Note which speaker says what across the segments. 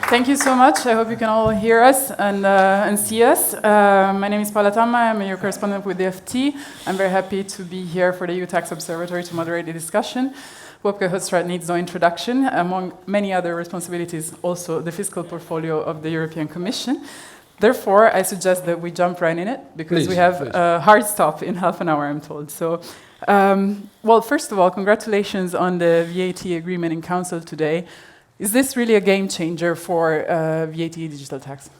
Speaker 1: Thank you so much. I hope you can all hear us and see us. My name is Paola Tamma. I'm your correspondent with the FT. I'm very happy to be here for the EU Tax Observatory to moderate the discussion. Wopke Hoekstra needs no introduction. Among many other responsibilities, also the fiscal portfolio of the European Commission. Therefore, I suggest that we jump right in it, because we have a hard stop in half an hour, I'm told. So, well, first of all, congratulations on the VAT agreement in Council today. Is this really a game changer for VAT digital tax?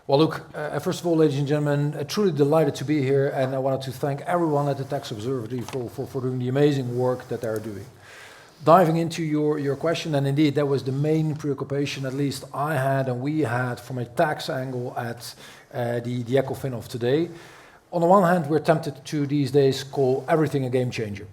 Speaker 2: Well, look, first of all, ladies and gentlemen, truly delighted to be here, and I wanted to thank everyone at the Tax Observatory for doing the amazing work that they're doing. Diving into your question, and indeed that was the main preoccupation, at least I had and we had from a tax angle at the ECOFIN of today. On the one hand, we're tempted to these days call everything a game changer.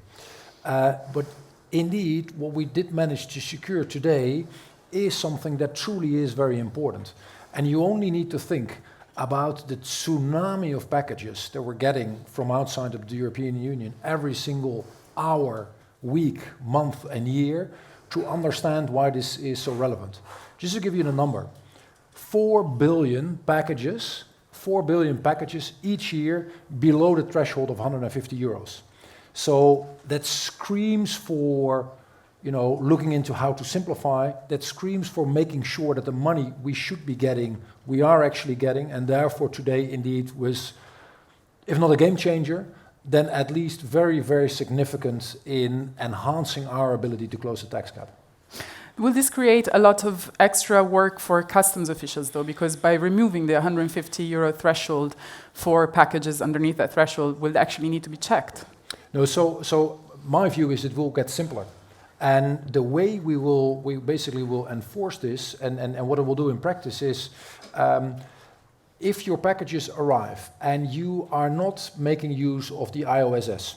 Speaker 2: But indeed, what we did manage to secure today is something that truly is very important. And you only need to think about the tsunami of packages that we're getting from outside of the European Union every single hour, week, month and year to understand why this is so relevant. Just to give you the number, 4 billion packages each year below the threshold of 150 euros. So that screams for, looking into how to simplify, that screams for making sure that the money we should be getting, we are actually getting, and therefore today indeed was, if not a game changer, then at least very, very significant in enhancing our ability to close the tax gap.
Speaker 1: Will this create a lot of extra work for customs officials, though? Because by removing the 150 euro threshold for packages underneath that threshold, will actually need to be checked?
Speaker 2: No, so my view is it will get simpler. And the way we basically will enforce this, and what it will do in practice is, if your packages arrive and you are not making use of the IOSS,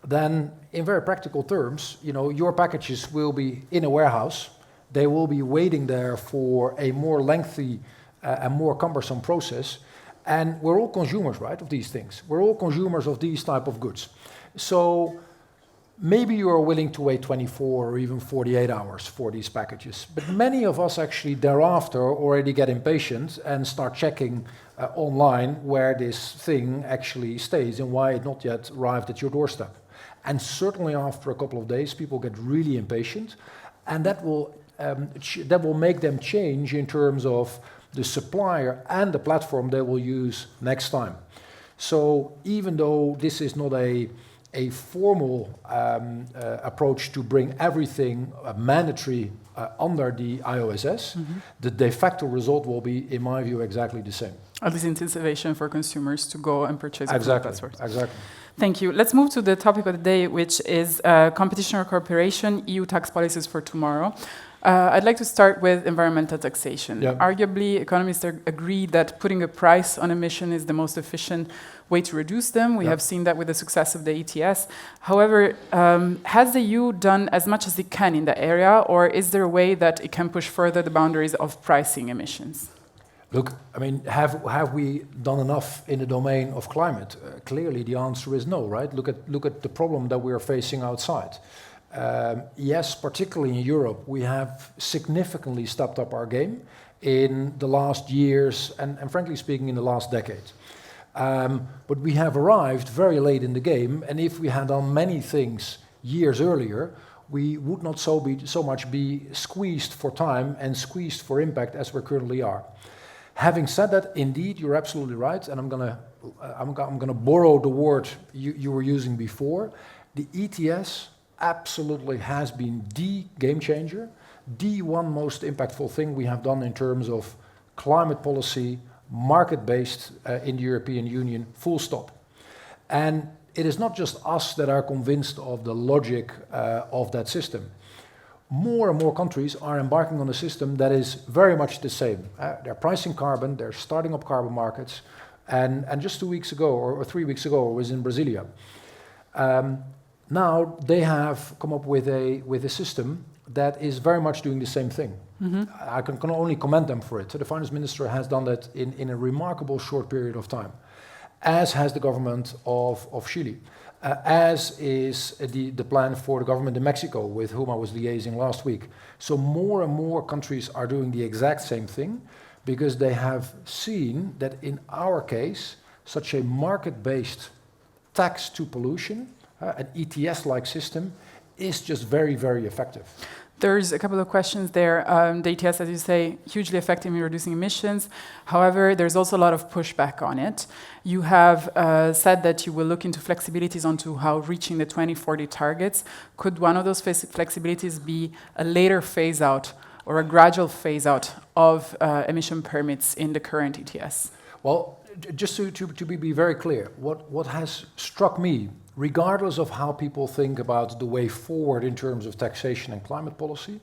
Speaker 2: then in very practical terms, your packages will be in a warehouse. They will be waiting there for a more lengthy and more cumbersome process. And we're all consumers, right, of these things. We're all consumers of these type of goods. So maybe you are willing to wait 24 or even 48 hours for these packages. But many of us actually thereafter already get impatient and start checking online where this thing actually stays and why it not yet arrived at your doorstep. And certainly after a couple of days, people get really impatient, and that will make them change in terms of the supplier and the platform they will use next time. So even though this is not a formal approach to bring everything mandatory under the IOSS, the de facto result will be, in my view, exactly the same.
Speaker 1: At least incentivization for consumers to go and purchase
Speaker 2: exactly,
Speaker 1: that source.
Speaker 2: Exactly.
Speaker 1: Thank you. Let's move to the topic of the day, which is competition or cooperation, EU tax policies for tomorrow. I'd like to start with environmental taxation.
Speaker 2: Yeah.
Speaker 1: Arguably, economists agree that putting a price on emission is the most efficient way to reduce them. We have seen that with the success of the ETS. However, has the EU done as much as it can in that area, or is there a way that it can push further the boundaries of pricing emissions?
Speaker 2: Look, I mean, have we done enough in the domain of climate? Clearly, the answer is no, right? Look at the problem that we are facing outside. Yes, particularly in Europe, we have significantly stepped up our game in the last years and frankly speaking, in the last decade. But we have arrived very late in the game, and if we had done many things years earlier, we would not so much be squeezed for time and squeezed for impact as we currently are. Having said that, indeed, you're absolutely right, and I'm gonna borrow the word you were using before. The ETS absolutely has been the game changer, the one most impactful thing we have done in terms of climate policy, market-based in the European Union, full stop. And it is not just us that are convinced of the logic of that system. More and more countries are embarking on a system that is very much the same. They're pricing carbon, they're starting up carbon markets, and just 2 weeks ago, or 3 weeks ago, I was in Brasilia. Now they have come up with a system that is very much doing the same thing. I can only commend them for it. So the finance minister has done that in a remarkable short period of time, as has the government of Chile. as is the plan for the government in Mexico, with whom I was liaising last week. So more and more countries are doing the exact same thing, because they have seen that in our case, such a market-based tax to pollution, an ETS-like system, is just very, very effective.
Speaker 1: There's a couple of questions there. The ETS, as you say, hugely effective in reducing emissions. However, there's also a lot of pushback on it. You have said that you will look into flexibilities onto how reaching the 2040 targets. Could one of those flexibilities be a later phase out or a gradual phase out of emission permits in the current ETS?
Speaker 2: Well, just to be very clear, what has struck me, regardless of how people think about the way forward in terms of taxation and climate policy,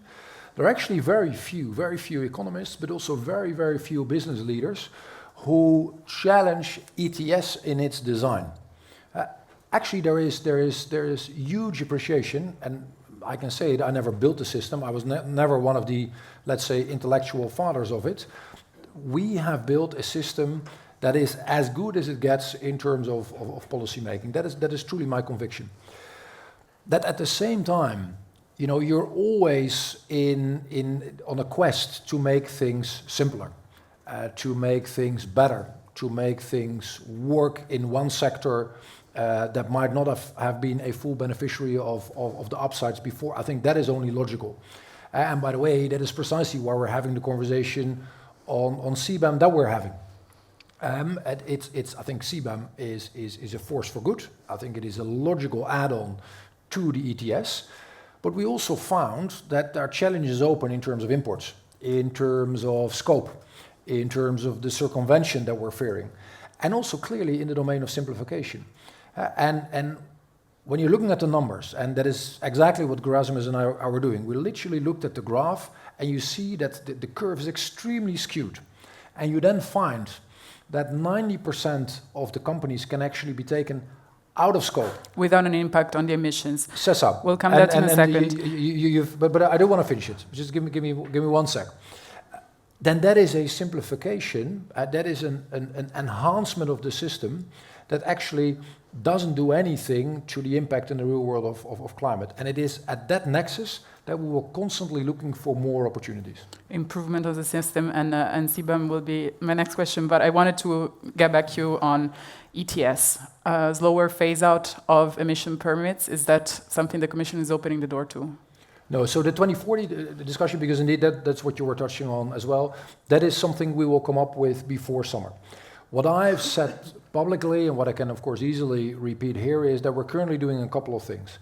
Speaker 2: there are actually very few economists, but also very, very few business leaders who challenge ETS in its design. Actually, there is huge appreciation, and I can say it, I never built the system. I was never one of the, let's say, intellectual fathers of it. We have built a system that is as good as it gets in terms of policy making. That is truly my conviction. That at the same time, you know, you're always on a quest to make things simpler, to make things better, to make things work in one sector that might not have been a full beneficiary of the upsides before. I think that is only logical. And by the way, that is precisely why we're having the conversation on CBAM that we're having. I think CBAM is a force for good. I think it is a logical add-on to the ETS. But we also found that there are challenges open in terms of imports, in terms of scope, in terms of the circumvention that we're fearing, and also clearly in the domain of simplification. And when you're looking at the numbers, and that is exactly what Gerasimos and I were doing, we literally looked at the graph, and you see that the curve is extremely skewed. And you then find that 90% of the companies can actually be taken out of scope.
Speaker 1: Without an impact on the emissions.
Speaker 2: CESA.
Speaker 1: We'll come to that in a second.
Speaker 2: But I don't want to finish it. Just give me 1 sec. Then that is a simplification, that is an enhancement of the system that actually doesn't do anything to the impact in the real world of climate. And it is at that nexus that we will constantly looking for more opportunities. Improvement
Speaker 1: of the system, and CBAM will be my next question, but I wanted to get back to you on ETS. Slower phase out of emission permits, is that something the Commission is opening the door to?
Speaker 2: No, so the 2040 the discussion, because indeed that's what you were touching on as well, that is something we will come up with before summer. What I've said publicly, and what I can of course easily repeat here, is that we're currently doing a couple of things.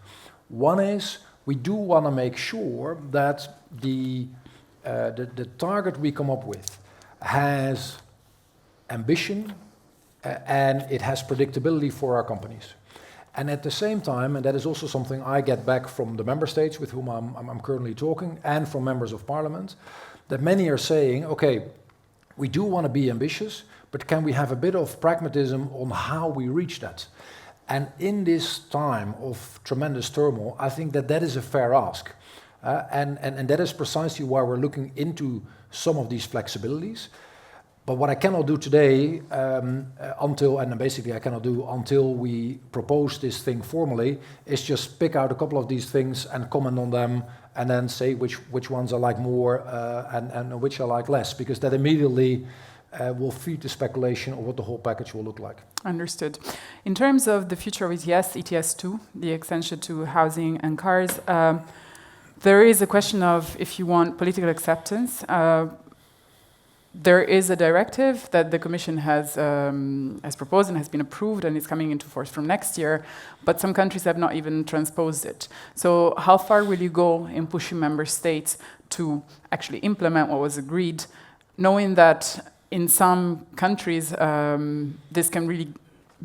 Speaker 2: One is, we do want to make sure that the target we come up with has ambition and it has predictability for our companies. And at the same time, and that is also something I get back from the member states with whom I'm currently talking, and from members of parliament, that many are saying, okay, we do want to be ambitious, but can we have a bit of pragmatism on how we reach that? And in this time of tremendous turmoil, I think that is a fair ask. And that is precisely why we're looking into some of these flexibilities. But what I cannot do today, until we propose this thing formally, is just pick out a couple of these things and comment on them, and then say which ones I like more and which I like less, because that immediately will feed the speculation of what the whole package will look like.
Speaker 1: Understood. In terms of the future of ETS, ETS2, the extension to housing and cars, there is a question of if you want political acceptance. There is a directive that the Commission has proposed and has been approved and is coming into force from next year, but some countries have not even transposed it. So how far will you go in pushing member states to actually implement what was agreed, knowing that in some countries this can really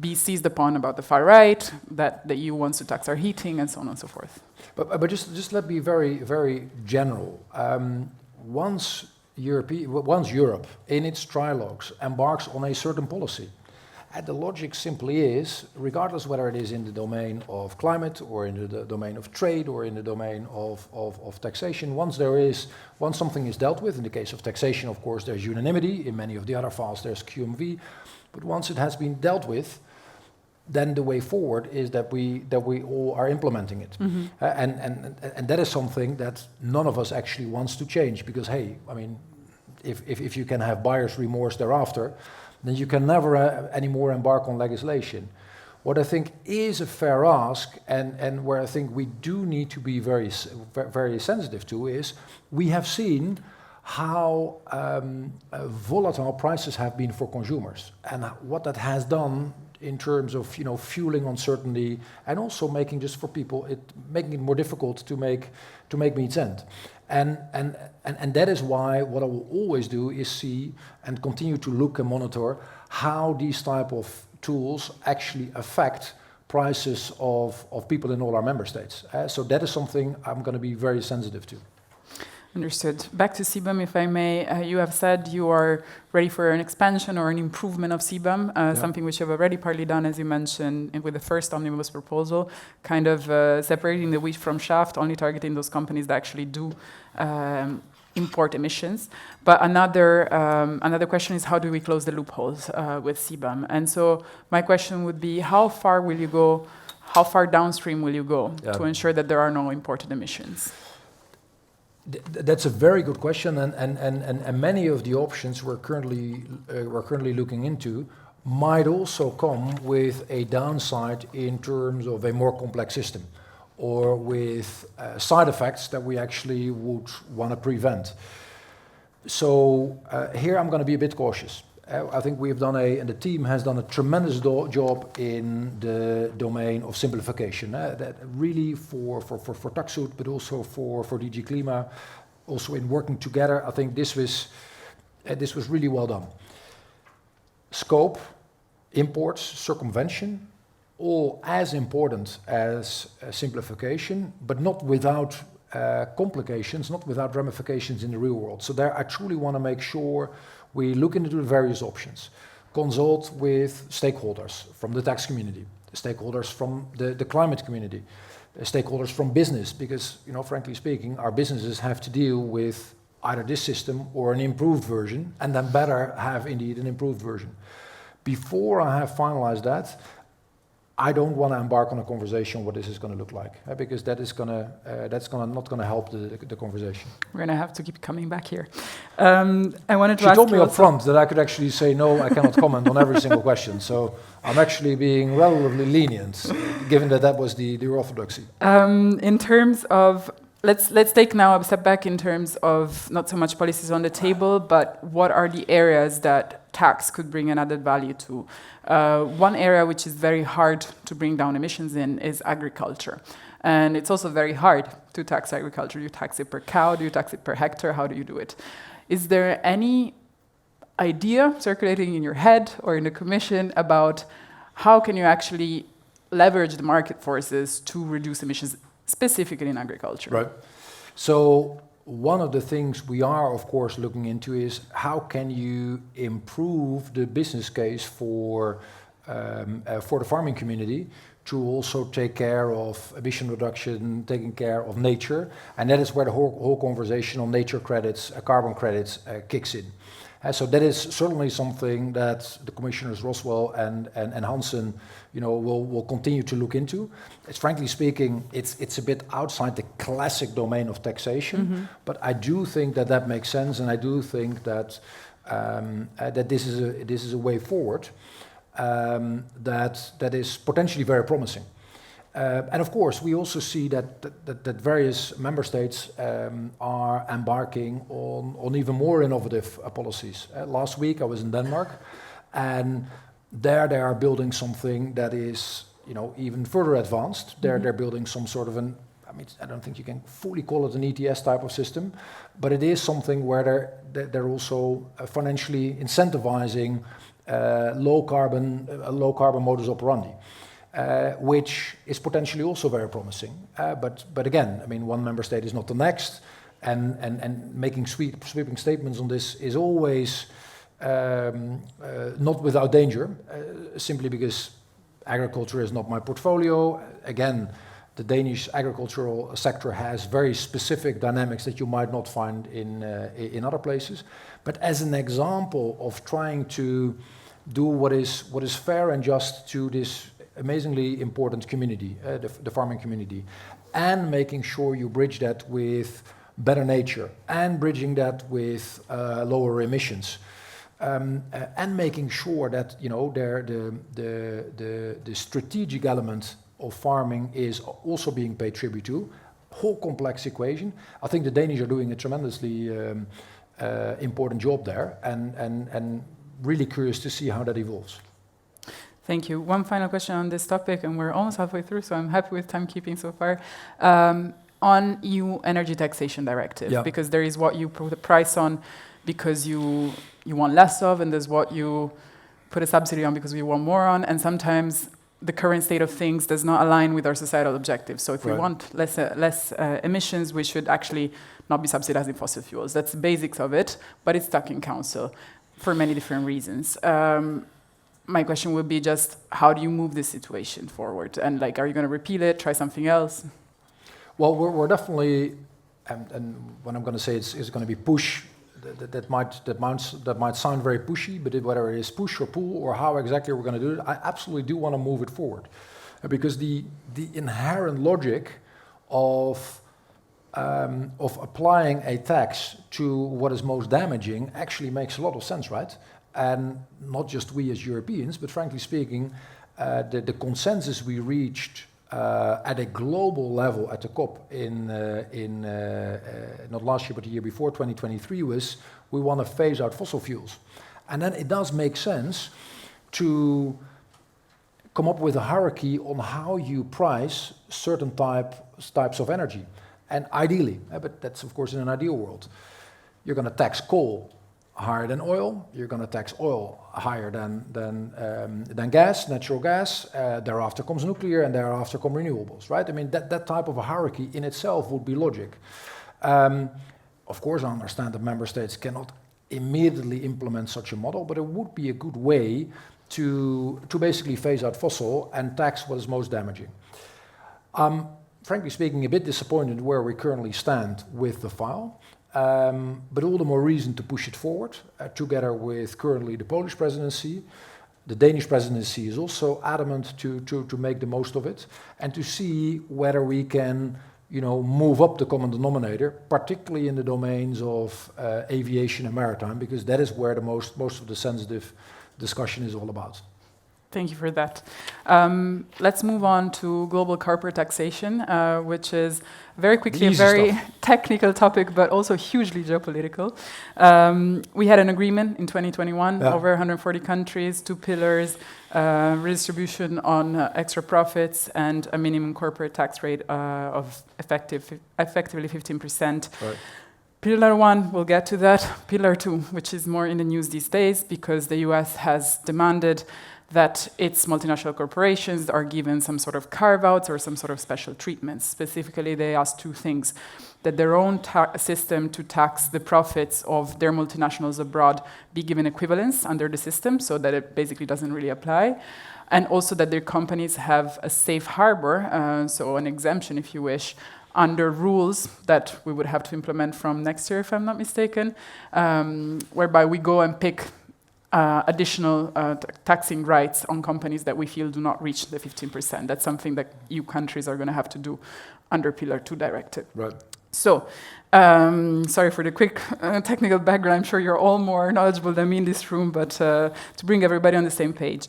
Speaker 1: be seized upon about the far right, that the EU wants to tax our heating, and so on and so forth?
Speaker 2: But just let me be very, very general. Once Europe, in its trilogues, embarks on a certain policy, the logic simply is, regardless whether it is in the domain of climate, or in the domain of trade, or in the domain of taxation, once something is dealt with, in the case of taxation, of course, there's unanimity, in many of the other files there's QMV, but once it has been dealt with, then the way forward is that we all are implementing it. And that is something that none of us actually wants to change, because, hey, I mean, if you can have buyer's remorse thereafter, then you can never anymore embark on legislation. What I think is a fair ask, and where I think we do need to be very sensitive to, is we have seen how volatile prices have been for consumers, and what that has done in terms of fueling uncertainty, and also making, just for people, making it more difficult to make meets end. And that is why what I will always do is see and continue to look and monitor how these type of tools actually affect prices of people in all our member states. So that is something I'm going to be very sensitive to.
Speaker 1: Understood. Back to CBAM, if I may. You have said you are ready for an expansion or an improvement of CBAM, something which you have already partly done, as you mentioned, with the first omnibus proposal, kind of separating the wheat from chaff, only targeting those companies that actually do import emissions. But another question is, how do we close the loopholes with CBAM? And so my question would be, how far will you go, how far downstream will you go to ensure that there are no imported emissions?
Speaker 2: That's a very good question, and many of the options we're currently looking into might also come with a downside in terms of a more complex system, or with side effects that we actually would want to prevent. So here I'm going to be a bit cautious. I think we've done and the team has done a tremendous job in the domain of simplification. That really for TaxSud, but also for DG Klima, also in working together. I think this was really well done. Scope, imports, circumvention, all as important as simplification, but not without complications, not without ramifications in the real world. So there, I truly want to make sure we look into the various options, consult with stakeholders from the tax community, stakeholders from the climate community, stakeholders from business, because, frankly speaking, our businesses have to deal with either this system or an improved version, and then better have indeed an improved version. Before I have finalized that, I don't want to embark on a conversation what this is going to look like, because that's not going to help the conversation.
Speaker 1: We're going to have to keep coming back here. I wanted to
Speaker 2: She
Speaker 1: ask
Speaker 2: told me
Speaker 1: you
Speaker 2: up front that I could actually say no, I cannot comment on every single question. So I'm actually being relatively lenient, given that was the orthodoxy.
Speaker 1: In terms of, let's take now a step back in terms of not so much policies on the table, but what are the areas that tax could bring an added value to? One area which is very hard to bring down emissions in is agriculture. And it's also very hard to tax agriculture. Do you tax it per cow? Do you tax it per hectare? How do you do it? Is there any idea circulating in your head or in the Commission about how can you actually leverage the market forces to reduce emissions, specifically in agriculture?
Speaker 2: Right. So one of the things we are, of course, looking into is how can you improve the business case for the farming community to also take care of emission reduction, taking care of nature, and that is where the whole conversation on nature credits, carbon credits, kicks in. So that is certainly something that the commissioners Roswell and Hansen, will continue to look into. It's frankly speaking, it's a bit outside the classic domain of taxation, but I do think that makes sense, and I do think that that this is a way forward that is potentially very promising. And of course, we also see that various member states are embarking on even more innovative policies. Last week I was in Denmark, and there they are building something that is, even further advanced. They're building some sort of I don't think you can fully call it an ETS type of system, but it is something where they're also financially incentivizing low carbon modus operandi. Which is potentially also very promising. But again, one member state is not the next, and making sweeping statements on this is always not without danger, simply because agriculture is not my portfolio. Again, the Danish agricultural sector has very specific dynamics that you might not find in other places. But as an example of trying to do what is fair and just to this amazingly important community, the farming community, and making sure you bridge that with better nature, and bridging that with lower emissions, and making sure that the strategic element of farming is also being paid tribute to. Whole complex equation. I think the Danish are doing a tremendously important job there, and really curious to see how that evolves.
Speaker 1: Thank you. One final question on this topic, and we're almost halfway through, so I'm happy with timekeeping so far. On EU Energy Taxation Directive, because there is what you put a price on because you want less of, and there's what you put a subsidy on because you want more on, and sometimes the current state of things does not align with our societal objectives. So if we want less emissions, we should actually not be subsidizing fossil fuels. That's the basics of it, but it's stuck in council for many different reasons. My question would be just, how do you move this situation forward? And are you going to repeal it, try something else?
Speaker 2: Well, we're definitely, and what I'm going to say is going to be push. That might sound very pushy, but whether it is push or pull or how exactly we're going to do it, I absolutely do want to move it forward, because the inherent logic of applying a tax to what is most damaging actually makes a lot of sense, right? And not just we as Europeans, but frankly speaking, the consensus we reached at a global level at the COP in not last year but the year before, 2023, was we want to phase out fossil fuels. And then it does make sense to come up with a hierarchy on how you price certain types of energy. And ideally, but that's of course in an ideal world, you're going to tax coal higher than oil, you're going to tax oil higher than gas, natural gas, thereafter comes nuclear, and thereafter come renewables, right? I mean, that type of a hierarchy in itself would be logic. Of course, I understand that member states cannot immediately implement such a model, but it would be a good way to basically phase out fossil and tax what is most damaging. Frankly speaking, a bit disappointed where we currently stand with the file. But all the more reason to push it forward, together with currently the Polish presidency. The Danish presidency is also adamant to make the most of it, and to see whether we can, move up the common denominator, particularly in the domains of aviation and maritime, because that is where the most of the sensitive discussion is all about.
Speaker 1: Thank you for that. Let's move on to global corporate taxation, which is very quickly a very technical topic, but also hugely geopolitical. We had an agreement in 2021, over 140 countries, 2 pillars, redistribution on extra profits, and a minimum corporate tax rate of effectively 15%. Right. Pillar 1, we'll get to that. Pillar 2, which is more in the news these days, because the US has demanded that its multinational corporations are given some sort of carve-outs or some sort of special treatments. Specifically, they asked 2 things: that their own system to tax the profits of their multinationals abroad be given equivalence under the system, so that it basically doesn't really apply, and also that their companies have a safe harbor, so an exemption, if you wish, under rules that we would have to implement from next year, if I'm not mistaken, whereby we go and pick additional taxing rights on companies that we feel do not reach the 15%. That's something that EU countries are going to have to do under Pillar 2 directive. Right. So, sorry for the quick technical background. I'm sure you're all more knowledgeable than me in this room, but to bring everybody on the same page.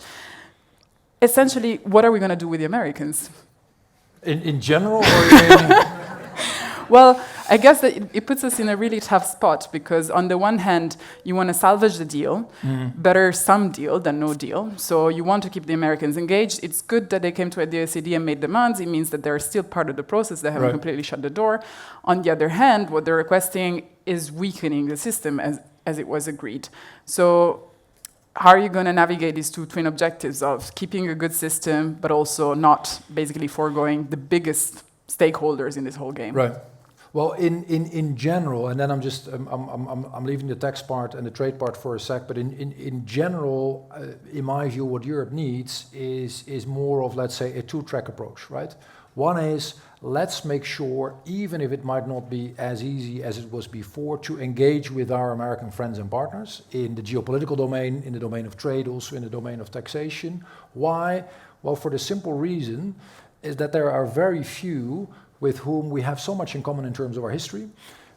Speaker 1: Essentially, what are we going to do with the Americans?
Speaker 2: In general, or
Speaker 1: Well, I guess that it puts us in a really tough spot, because on the one hand, you want to salvage the deal, better some deal than no deal. So you want to keep the Americans engaged. It's good that they came to the OECD and made demands. It means that they're still part of the process. They haven't completely shut the door. On the other hand, what they're requesting is weakening the system as it was agreed. So how are you going to navigate these 2 twin objectives of keeping a good system, but also not basically foregoing the biggest stakeholders in this whole game?
Speaker 2: Right. Well, in general, and then I'm leaving the tax part and the trade part for a sec, but in general, in my view, what Europe needs is more of, let's say, a 2-track approach, right? One is, let's make sure, even if it might not be as easy as it was before, to engage with our American friends and partners in the geopolitical domain, in the domain of trade, also in the domain of taxation. Why? Well, for the simple reason is that there are very few with whom we have so much in common in terms of our history,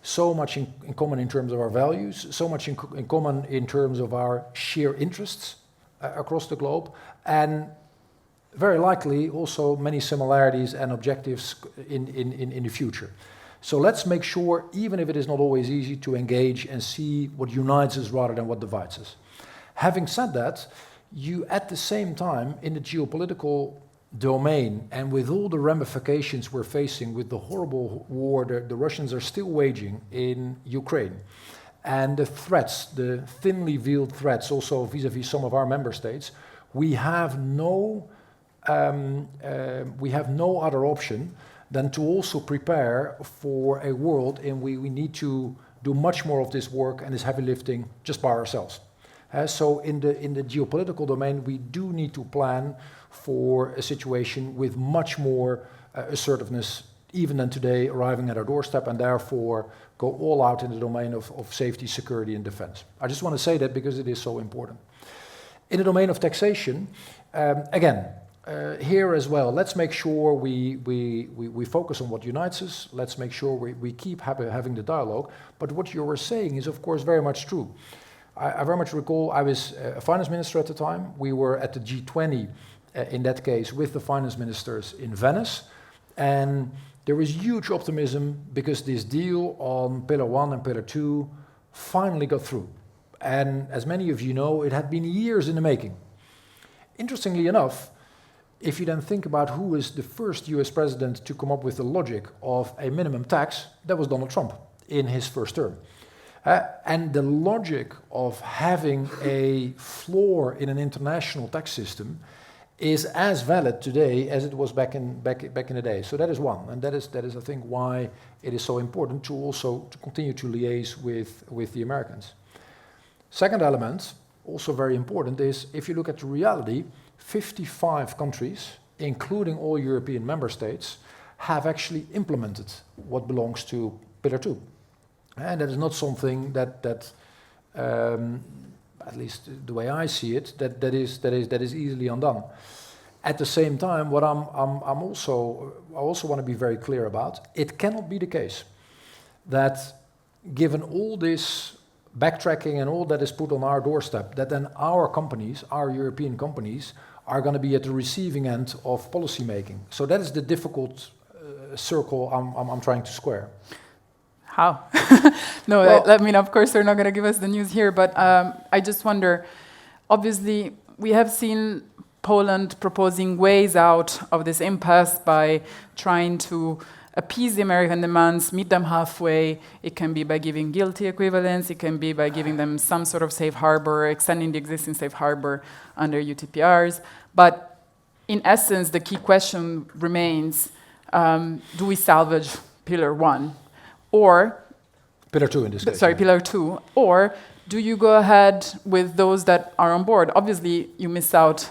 Speaker 2: so much in common in terms of our values, so much in common in terms of our sheer interests across the globe, and very likely also many similarities and objectives in the future. So let's make sure, even if it is not always easy, to engage and see what unites us rather than what divides us. Having said that, you at the same time, in the geopolitical domain, and with all the ramifications we're facing with the horrible war the Russians are still waging in Ukraine, and the threats, the thinly veiled threats also vis-à-vis some of our member states, we have no other option than to also prepare for a world in which we need to do much more of this work and this heavy lifting just by ourselves. So in the geopolitical domain, we do need to plan for a situation with much more assertiveness, even than today, arriving at our doorstep, and therefore go all out in the domain of safety, security, and defense. I just want to say that because it is so important. In the domain of taxation, again, here as well, let's make sure we focus on what unites us. Let's make sure we keep having the dialogue. But what you were saying is, of course, very much true. I very much recall I was a finance minister at the time. We were at the G20, in that case, with the finance ministers in Venice. And there was huge optimism because this deal on Pillar 1 and Pillar 2 finally got through. And as many of you know, it had been years in the making. Interestingly enough, if you then think about who was the first US president to come up with the logic of a minimum tax, that was Donald Trump in his first term. And the logic of having a floor in an international tax system is as valid today as it was back in the day. So that is one, and that is I think why it is so important to also to continue to liaise with the Americans. Second element, also very important, is if you look at the reality, 55 countries, including all European member states, have actually implemented what belongs to Pillar 2. And that is not something that at least the way I see it, that is easily undone. At the same time, what I also want to be very clear about, it cannot be the case that given all this backtracking and all that is put on our doorstep, that then our companies, our European companies, are going to be at the receiving end of policy making. So that is the difficult circle I'm trying to square.
Speaker 1: How? No,
Speaker 2: well,
Speaker 1: I mean, of course, they're not going to give us the news here, but I just wonder, obviously, we have seen Poland proposing ways out of this impasse by trying to appease the American demands, meet them halfway. It can be by giving guilty equivalence, it can be by giving them some sort of safe harbor, extending the existing safe harbor under UTPRs. But in essence, the key question remains, do we salvage Pillar 1? Or
Speaker 2: Pillar 2 in this case.
Speaker 1: Sorry, Pillar 2. Or do you go ahead with those that are on board? Obviously, you miss out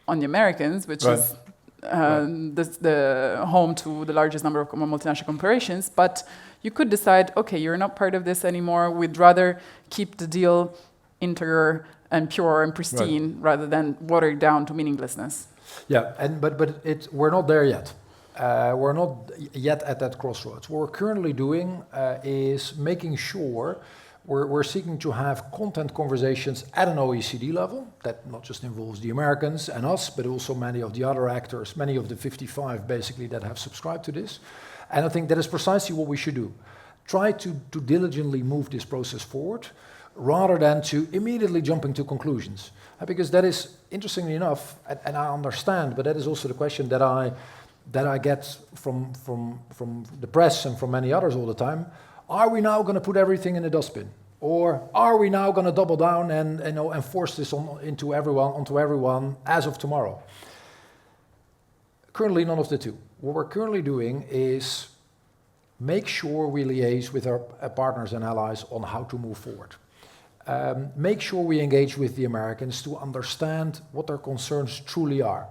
Speaker 1: on the Americans, which
Speaker 2: right.
Speaker 1: is the home to the largest number of multinational corporations. But you could decide, okay, you're not part of this anymore. We'd rather keep the deal integer and pure and pristine rather than watered down to meaninglessness.
Speaker 2: Yeah, but we're not there yet. We're not yet at that crossroads. What we're currently doing is making sure we're seeking to have content conversations at an OECD level that not just involves the Americans and us, but also many of the other actors, many of the 55 basically that have subscribed to this. And I think that is precisely what we should do. Try to diligently move this process forward rather than to immediately jumping to conclusions. Because that is, interestingly enough, and I understand, but that is also the question that I get from the press and from many others all the time. Are we now going to put everything in the dustbin? Or are we now going to double down and force this onto everyone as of tomorrow? Currently, none of the two. What we're currently doing is make sure we liaise with our partners and allies on how to move forward. Make sure we engage with the Americans to understand what their concerns truly are.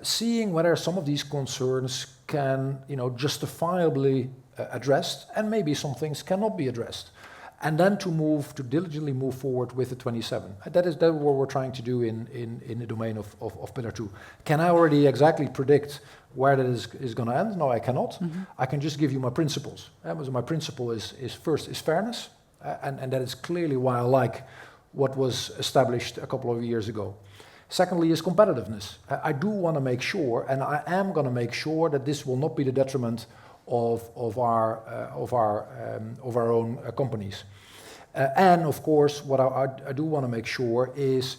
Speaker 2: Seeing whether some of these concerns can, justifiably addressed, and maybe some things cannot be addressed. and then to diligently move forward with the 27. That is what we're trying to do in the domain of Pillar 2. Can I already exactly predict where that is going to end? No, I cannot. I can just give you my principles. My principle is first is fairness, and that is clearly why I like what was established a couple of years ago. Secondly is competitiveness. I do want to make sure, and I am going to make sure that this will not be the detriment of our own companies. And of course, what I do want to make sure is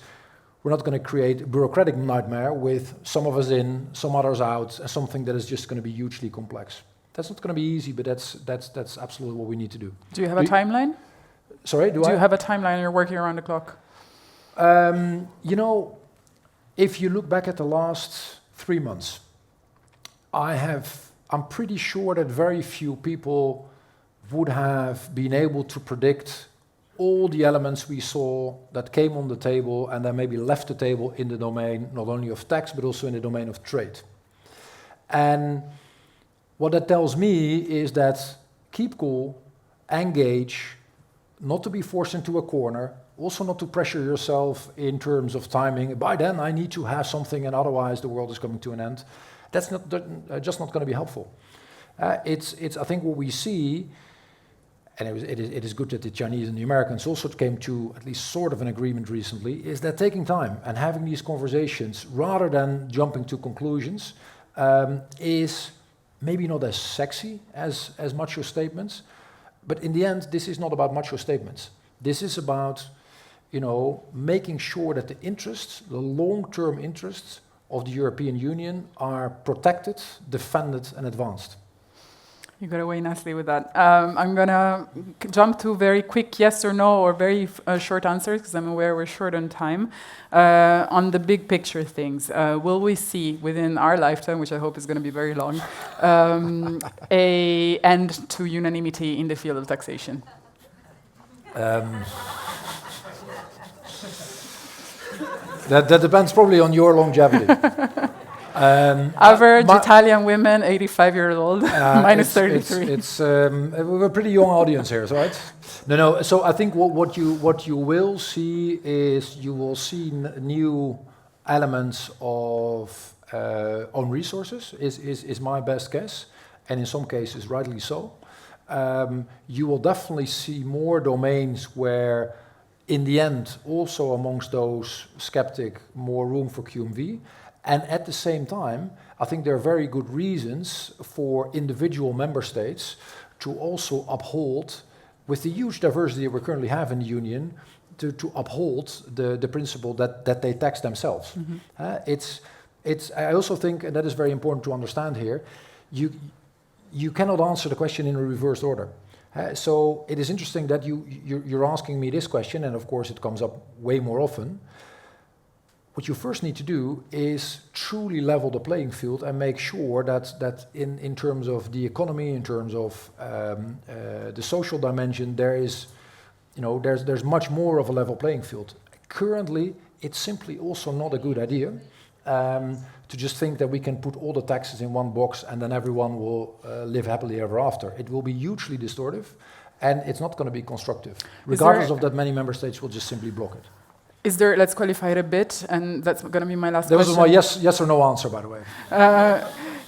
Speaker 2: we're not going to create a bureaucratic nightmare with some of us in, some others out, and something that is just going to be hugely complex. That's not going to be easy, but that's absolutely what we need to do.
Speaker 1: Do you have a timeline?
Speaker 2: Sorry, do
Speaker 1: you have a timeline? You're working around the clock.
Speaker 2: If you look back at the last 3 months, I'm pretty sure that very few people would have been able to predict all the elements we saw that came on the table and then maybe left the table in the domain not only of tax but also in the domain of trade. And what that tells me is that keep cool, engage, not to be forced into a corner, also not to pressure yourself in terms of timing. By then I need to have something and otherwise the world is coming to an end. That's just not going to be helpful. It's I think what we see, and it is good that the Chinese and the Americans also came to at least sort of an agreement recently, is that taking time and having these conversations rather than jumping to conclusions is maybe not as sexy as macho statements, but in the end this is not about macho statements. This is about making sure that the interests, the long-term interests of the European Union are protected, defended and advanced.
Speaker 1: You got away nicely with that. I'm going to jump to very quick yes or no or very short answers because I'm aware we're short on time. On the big picture things, will we see within our lifetime, which I hope is going to be very long, an end to unanimity in the field of taxation?
Speaker 2: That depends probably on your longevity.
Speaker 1: Average Italian women, 85 years old, minus 33.
Speaker 2: We're a pretty young audience here, right? No. So I think what you will see is you will see new elements of own resources. Is my best guess, and in some cases rightly so. You will definitely see more domains where, in the end, also amongst those skeptic, more room for QMV. And at the same time, I think there are very good reasons for individual member states to also uphold, with the huge diversity we currently have in the Union, to uphold the principle that they tax themselves. I also think, and that is very important to understand here, you cannot answer the question in a reversed order. So it is interesting that you're asking me this question, and of course it comes up way more often. What you first need to do is truly level the playing field and make sure that in terms of the economy, in terms of the social dimension, there's much more of a level playing field. Currently, it's simply also not a good idea to just think that we can put all the taxes in one box and then everyone will live happily ever after. It will be hugely distortive, and it's not going to be constructive. Regardless of that, many member states will just simply block it.
Speaker 1: Is there, let's qualify it a bit, and that's going to be my last
Speaker 2: question.
Speaker 1: That
Speaker 2: was my yes or no answer, by the way.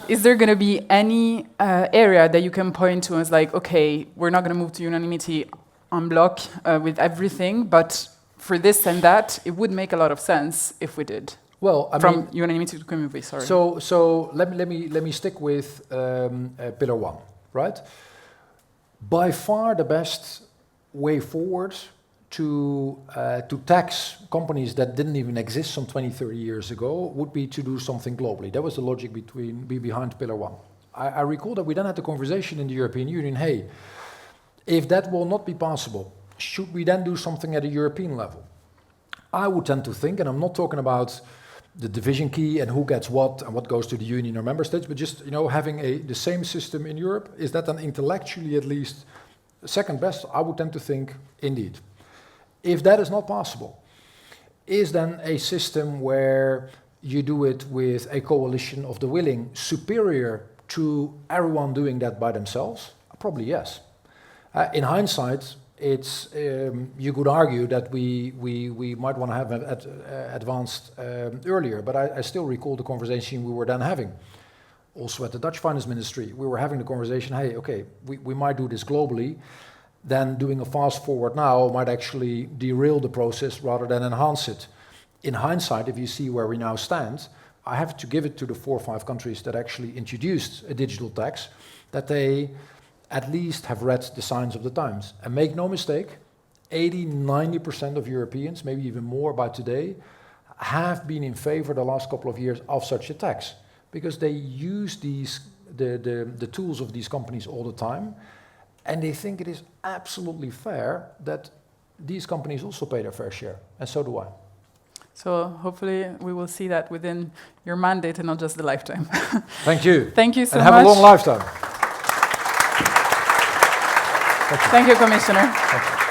Speaker 1: Is there going to be any area that you can point to as like, okay, we're not going to move to unanimity en bloc with everything, but for this and that, it would make a lot of sense if we did.
Speaker 2: Well,
Speaker 1: from unanimity to QMV, sorry.
Speaker 2: So let me stick with Pillar 1, right? By far the best way forward to tax companies that didn't even exist some 20, 30 years ago would be to do something globally. That was the logic behind Pillar 1. I recall that we then had the conversation in the European Union, hey, if that will not be possible, should we then do something at a European level? I would tend to think, and I'm not talking about the division key and who gets what and what goes to the Union or member states, but just having the same system in Europe, is that then intellectually at least second best? I would tend to think indeed. If that is not possible, is then a system where you do it with a coalition of the willing superior to everyone doing that by themselves? Probably yes. In hindsight, it's you could argue that we might want to have advanced earlier, but I still recall the conversation we were then having. Also at the Dutch Finance Ministry, we were having the conversation, hey, okay, we might do this globally, then doing a fast forward now might actually derail the process rather than enhance it. In hindsight, if you see where we now stand, I have to give it to the 4 or 5 countries that actually introduced a digital tax, that they at least have read the signs of the times. And make no mistake, 80-90% of Europeans, maybe even more by today, have been in favor the last couple of years of such a tax, because they use the tools of these companies all the time, and they think it is absolutely fair that these companies also pay their fair share, and so do I.
Speaker 1: So hopefully we will see that within your mandate and not just the lifetime.
Speaker 2: Thank you.
Speaker 1: Thank you so much.
Speaker 2: And have a long lifetime.
Speaker 1: Thank you, Commissioner.
Speaker 2: Thank you.